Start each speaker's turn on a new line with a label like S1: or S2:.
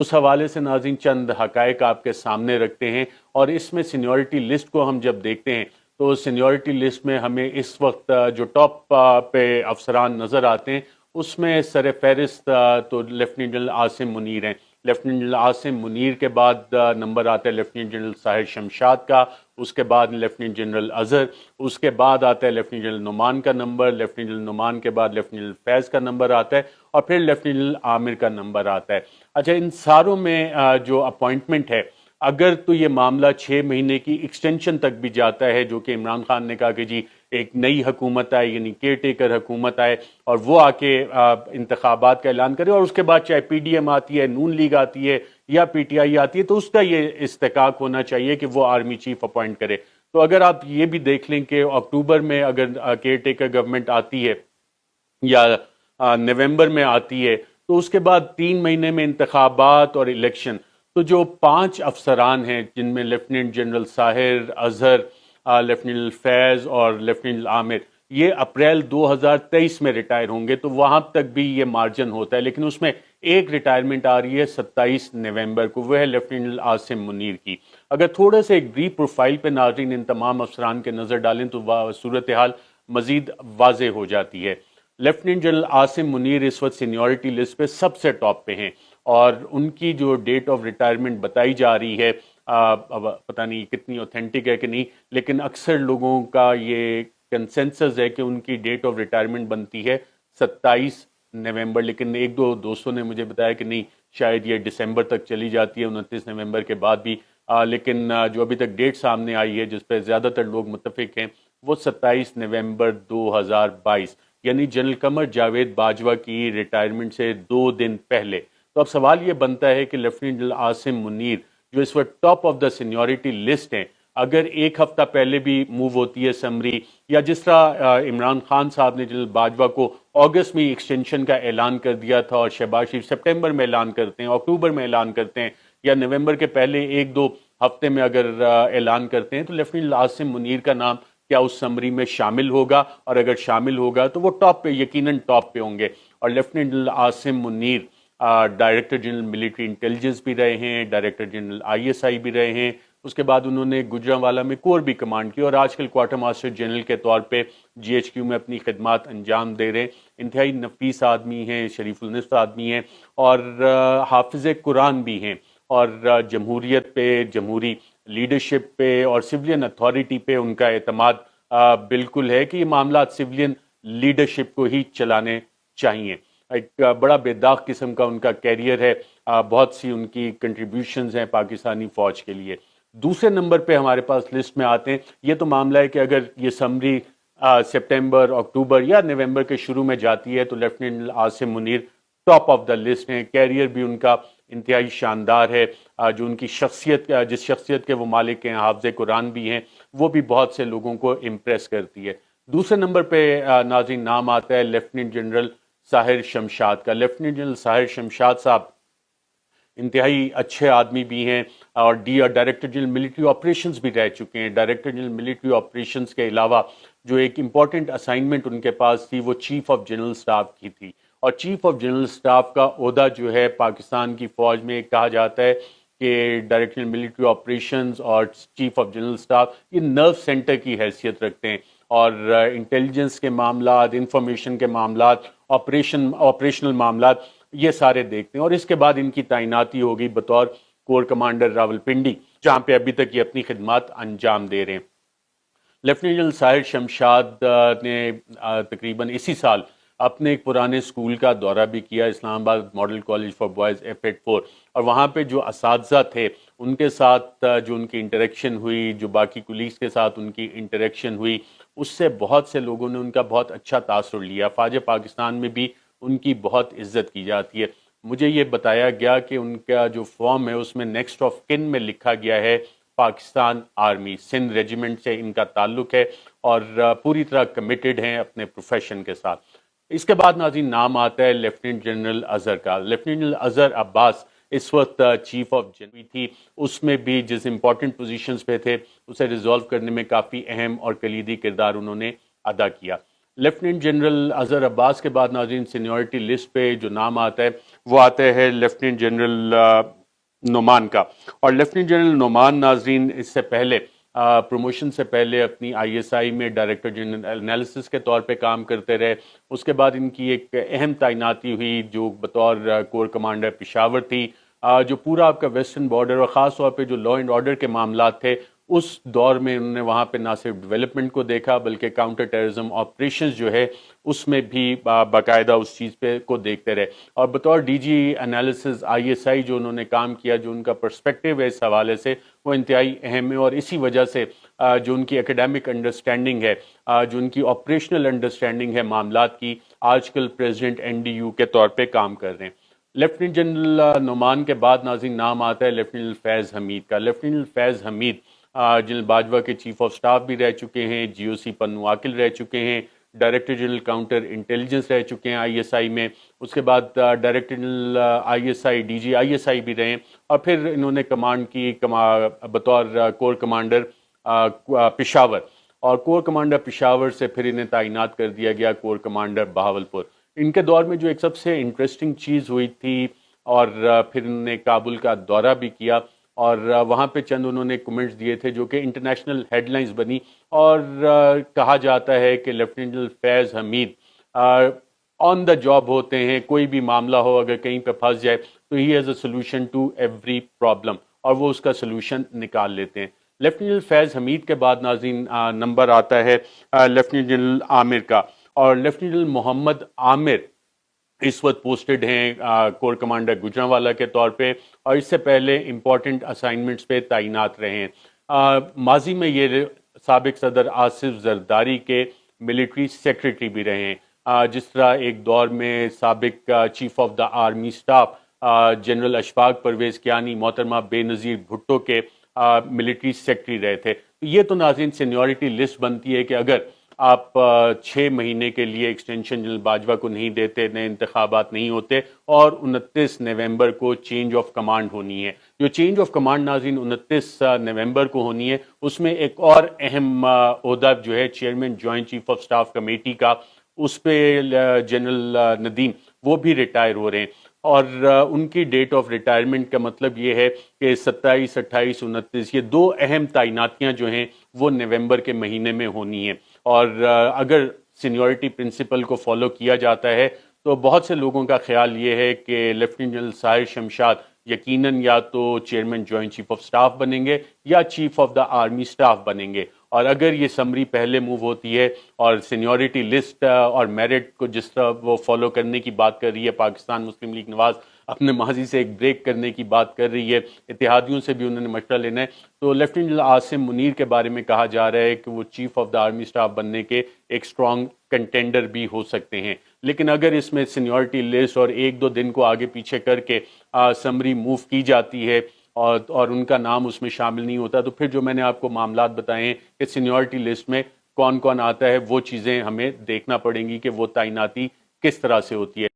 S1: اس حوالے سے ناظرین چند حقائق آپ کے سامنے رکھتے ہیں، اور اس میں سینیورٹی لسٹ کو ہم جب دیکھتے ہیں تو سینیورٹی لسٹ میں ہمیں اس وقت جو ٹاپ پہ افسران نظر آتے ہیں اس میں سر فہرست تو لیفٹیننٹ جنرل عاصم منیر ہیں۔ لیفٹیننٹ جنرل عاصم منیر کے بعد نمبر آتا ہے لیفٹیننٹ جنرل ساحر شمشاد کا، اس کے بعد لیفٹیننٹ جنرل اظہر، اس کے بعد آتا ہے لیفٹیننٹ جنرل نعمان کا نمبر، لیفٹیننٹ جنرل نعمان کے بعد لیفٹیننٹ جنرل فیض کا نمبر آتا ہے، اور پھر لیفٹیننٹ جنرل عامر کا نمبر آتا ہے۔ اچھا، ان ساروں میں جو اپوائنٹمنٹ ہے، اگر تو یہ معاملہ 6 مہینے کی ایکسٹینشن تک بھی جاتا ہے، جو کہ عمران خان نے کہا کہ جی ایک نئی حکومت آئے، یعنی کیئر ٹیکر حکومت آئے اور وہ آ کے انتخابات کا اعلان کرے، اور اس کے بعد چاہے پی ڈی ایم آتی ہے، نون لیگ آتی ہے یا پی ٹی آئی آتی ہے، تو اس کا یہ استحقاق ہونا چاہیے کہ وہ آرمی چیف اپوائنٹ کرے۔ تو اگر آپ یہ بھی دیکھ لیں کہ اکتوبر میں اگر کیئر ٹیکر گورنمنٹ آتی ہے یا نومبر میں آتی ہے، تو اس کے بعد 3 مہینے میں انتخابات اور الیکشن، تو جو 5 افسران ہیں جن میں لیفٹیننٹ جنرل ساحر، اظہر، لیفٹیننٹ جنرل فیض اور لیفٹیننٹ جنرل عامر، یہ اپریل 2023 میں ریٹائر ہوں گے، تو وہاں تک بھی یہ مارجن ہوتا ہے، لیکن اس میں ایک ریٹائرمنٹ آ رہی ہے 27 نومبر کو، وہ ہے لیفٹیننٹ جنرل عاصم منیر کی۔ اگر تھوڑا سا ایک بریف پروفائل پہ ناظرین ان تمام افسران کے نظر ڈالیں تو صورتحال مزید واضح ہو جاتی ہے۔ لیفٹیننٹ جنرل عاصم منیر اس وقت سینیورٹی لسٹ پہ سب سے ٹاپ پہ ہیں، اور ان کی جو ڈیٹ آف ریٹائرمنٹ بتائی جا رہی ہے، پتہ نہیں کتنی اوتھینٹک ہے کہ نہیں، لیکن اکثر لوگوں کا یہ کنسنسس ہے کہ ان کی ڈیٹ آف ریٹائرمنٹ بنتی ہے 27 نومبر، لیکن ایک دو دوستوں نے مجھے بتایا کہ نہیں، شاید یہ دسمبر تک چلی جاتی ہے، 29 نومبر کے بعد بھی، لیکن جو ابھی تک ڈیٹ سامنے آئی ہے جس پہ زیادہ تر لوگ متفق ہیں وہ 27 نومبر 2022، یعنی جنرل قمر جاوید باجوہ کی ریٹائرمنٹ سے 2 دن پہلے۔ تو اب سوال یہ بنتا ہے کہ لیفٹیننٹ جنرل عاصم منیر جو اس وقت top of the seniority list ہیں، اگر ایک ہفتہ پہلے بھی موو ہوتی ہے سمری، یا جس طرح عمران خان صاحب نے جنرل باجوہ کو اگست میں ایکسٹینشن کا اعلان کر دیا تھا، اور شہباز شریف سپٹمبر میں اعلان کرتے ہیں، اکتوبر میں اعلان کرتے ہیں، یا نومبر کے پہلے 1-2 ہفتے میں اگر اعلان کرتے ہیں، تو لیفٹیننٹ جنرل عاصم منیر کا نام کیا اس سمری میں شامل ہوگا؟ اور اگر شامل ہوگا تو وہ ٹاپ پہ، یقیناً ٹاپ پہ ہوں گے۔ اور lieutenant general Asim Munir director general military intelligence بھی رہے ہیں، director general I S I بھی رہے ہیں، اس کے بعد انہوں نے گجرانوالہ میں کور بھی کمانڈ کی، اور آج کل کوارٹر ماسٹر جنرل کے طور پہ جی ایچ کیو میں اپنی خدمات انجام دے رہے ہیں۔ انتہائی نفیس آدمی ہیں، شریف النفس آدمی ہیں، اور حافظ قرآن بھی ہیں، اور جمہوریت پہ، جمہوری لیڈرشپ پہ اور سویلین اتھارٹی پہ ان کا اعتماد بالکل ہے کہ یہ معاملات سویلین لیڈرشپ کو ہی چلانے چاہیے۔ ایک بڑا بے داغ قسم کا ان کا کیریئر ہے، بہت سی ان کی کنٹریبیوشنز ہیں پاکستانی فوج کے لیے۔ دوسرے نمبر پہ ہمارے پاس لسٹ میں آتے ہیں، یہ تو معاملہ ہے کہ اگر یہ سمری سپٹمبر، اکتوبر یا نومبر کے شروع میں جاتی ہے تو lieutenant Asim Munir top of the list ہیں، کیریئر بھی ان کا انتہائی شاندار ہے، جو ان کی شخصیت، جس شخصیت کے وہ مالک ہیں، حافظ قرآن بھی ہیں، وہ بھی بہت سے لوگوں کو امپریس کرتی ہے۔ دوسرے نمبر پہ ناظرین نام آتا ہے لیفٹیننٹ جنرل ساحر شمشاد کا۔ لیفٹیننٹ جنرل ساحر شمشاد صاحب انتہائی اچھے آدمی بھی ہیں، اور ڈائریکٹر جنرل ملٹری آپریشنز بھی رہ چکے ہیں۔ ڈائریکٹر جنرل ملٹری آپریشنز کے علاوہ جو ایک امپورٹنٹ اسائنمنٹ ان کے پاس تھی وہ چیف آف جنرل سٹاف کی تھی، اور چیف آف جنرل سٹاف کا عہدہ جو ہے پاکستان کی فوج میں کہا جاتا ہے کہ ڈائریکٹر ملٹری آپریشنز اور چیف آف جنرل سٹاف یہ نرو سینٹر کی حیثیت رکھتے ہیں، اور انٹیلیجنس کے معاملات، انفارمیشن کے معاملات، آپریشنل معاملات یہ سارے دیکھتے ہیں۔ اور اس کے بعد ان کی تعیناتی ہوگی بطور کور کمانڈر راولپنڈی، جہاں پہ ابھی تک یہ اپنی خدمات انجام دے رہے ہیں۔ لیفٹیننٹ جنرل ساحر شمشاد نے تقریباً اسی سال اپنے ایک پرانے اسکول کا دورہ بھی کیا، اسلام آباد model college for boys F84، اور وہاں پہ جو اساتذہ تھے ان کے ساتھ جو ان کی انٹریکشن ہوئی، جو باقی کولیگز کے ساتھ ان کی انٹریکشن ہوئی، اس سے بہت سے لوگوں نے ان کا بہت اچھا تاثر لیا۔ فوج پاکستان میں بھی ان کی بہت عزت کی جاتی ہے۔ مجھے یہ بتایا گیا کہ ان کا جو فارم ہے اس میں نیکسٹ آف کن میں لکھا گیا ہے پاکستان آرمی، سندھ ریجیمنٹ سے ان کا تعلق ہے، اور پوری طرح کمیٹڈ ہیں اپنے پروفیشن کے ساتھ۔ اس کے بعد ناظرین نام آتا ہے لیفٹیننٹ جنرل اظہر کا۔ لیفٹیننٹ جنرل اظہر عباس اس وقت چیف آف جنرل تھی، اس میں بھی جس امپورٹنٹ پوزیشنز پہ تھے اسے ریزالو کرنے میں کافی اہم اور کلیدی کردار انہوں نے ادا کیا۔ لیفٹیننٹ جنرل اظہر عباس کے بعد ناظرین سینیورٹی لسٹ پہ جو نام آتا ہے وہ آتا ہے لیفٹیننٹ جنرل نعمان کا. اور لیفٹیننٹ جنرل نعمان ناظرین اس سے پہلے پروموشن سے پہلے اپنی آئی ایس آئی میں ڈائریکٹر جنرل انالیسس کے طور پہ کام کرتے رہے. اس کے بعد ان کی ایک اہم تعیناتی ہوئی جو بطور کور کمانڈر پشاور تھی. جو پورا آپ کا ویسٹرن بارڈر اور خاص طور پہ جو لا اینڈ آرڈر کے معاملات تھے اس دور میں انہوں نے وہاں پہ نہ صرف ڈیولپمنٹ کو دیکھا بلکہ کاؤنٹر ٹیررزم آپریشنز جو ہے اس میں بھی باقاعدہ اس چیز پہ کو دیکھتے رہے. اور بطور D G analysis I S I جو انہوں نے کام کیا، جو ان کا پرسپیکٹیو ہے اس حوالے سے وہ انتہائی اہم ہے. اور اسی وجہ سے جو ان کی اکیڈیمک انڈرسٹینڈنگ ہے، جو ان کی آپریشنل انڈرسٹینڈنگ ہے معاملات کی، آج کل پریزیڈنٹ این ڈی یو کے طور پہ کام کر رہے ہیں. لیفٹیننٹ جنرل نعمان کے بعد ناظرین نام آتا ہے لیفٹیننٹ فیض حمید کا. لیفٹیننٹ فیض حمید جنرل باجوہ کے چیف آف سٹاف بھی رہ چکے ہیں، جی او سی پنو عاقل رہ چکے ہیں، ڈائریکٹر جنرل کاؤنٹر انٹیلیجنس رہ چکے ہیں آئی ایس آئی میں. اس کے بعد director general I S I D G I S I بھی رہے، اور پھر انہوں نے کمانڈ کی بطور کور کمانڈر پشاور، اور کور کمانڈر پشاور سے پھر انہیں تعینات کر دیا گیا کور کمانڈر بہاولپور. ان کے دور میں جو ایک سب سے انٹرسٹنگ چیز ہوئی تھی، اور پھر انہوں نے کابل کا دورہ بھی کیا اور وہاں پہ چند انہوں نے کمنٹس دیے تھے جو کہ انٹرنیشنل ہیڈ لائنز بنی. اور کہا جاتا ہے کہ lieutenant general Faiz Hameed on the job ہوتے ہیں، کوئی بھی معاملہ ہو اگر کہیں پہ پھنس جائے تو he has a solution to every problem, اور وہ اس کا سولوشن نکال لیتے ہیں. لیفٹیننٹ جنرل فیض حمید کے بعد ناظرین نمبر آتا ہے لیفٹیننٹ جنرل عامر کا. اور لیفٹیننٹ جنرل محمد عامر اس وقت پوسٹڈ ہیں کور کمانڈر گجرانوالہ کے طور پہ، اور اس سے پہلے امپورٹنٹ اسائنمنٹس پہ تعینات رہے ہیں. ماضی میں یہ سابق صدر آصف زرداری کے ملٹری سیکریٹری بھی رہے ہیں. جس طرح ایک دور میں سابق chief of the army staff general Ashfaq Parvez Kayani محترمہ بے نظیر بھٹو کے ملٹری سیکریٹری رہے تھے. یہ تو ناظرین سینیورٹی لسٹ بنتی ہے کہ اگر آپ 6 مہینے کے لیے ایکسٹینشن جنرل باجوہ کو نہیں دیتے، نئے انتخابات نہیں ہوتے، اور 29 نومبر کو چینج آف کمانڈ ہونی ہے. جو چینج آف کمانڈ ناظرین 29 نومبر کو ہونی ہے، اس میں ایک اور اہم عہدہ جو ہے chairman joint chief of staff committee کا، اس پہ جنرل ندیم وہ بھی ریٹائر ہو رہے ہیں. اور ان کی ڈیٹ آف ریٹائرمنٹ کا مطلب یہ ہے کہ 27 28 29 یہ 2 اہم تعیناتیاں جو ہیں وہ نومبر کے مہینے میں ہونی ہیں. اور اگر سینیورٹی پرنسپل کو فالو کیا جاتا ہے تو بہت سے لوگوں کا خیال یہ ہے کہ لیفٹیننٹ جنرل ساحر شمشاد یقیناً یا تو chairman joint chief of staff بنیں گے یا chief of the army staff بنیں گے. اور اگر یہ سمری پہلے موو ہوتی ہے اور سینیورٹی لسٹ اور میرٹ کو جس طرح وہ فالو کرنے کی بات کر رہی ہے پاکستان مسلم لیگ نواز، اپنے ماضی سے ایک بریک کرنے کی بات کر رہی ہے، اتحادیوں سے بھی انہوں نے مشورہ لینا ہے، تو لیفٹیننٹ جنرل عاصم منیر کے بارے میں کہا جا رہا ہے کہ وہ chief of the army staff بننے کے ایک سٹرونگ کنٹینڈر بھی ہو سکتے ہیں. لیکن اگر اس میں سینیورٹی لسٹ اور 1-2 دن کو آگے پیچھے کر کے سمری موو کی جاتی ہے اور ان کا نام اس میں شامل نہیں ہوتا، تو پھر جو میں نے آپ کو معاملات بتائے ہیں کہ سینیورٹی لسٹ میں کون کون آتا ہے، وہ چیزیں ہمیں دیکھنا پڑیں گی کہ وہ تعیناتی کس طرح سے ہوتی ہے.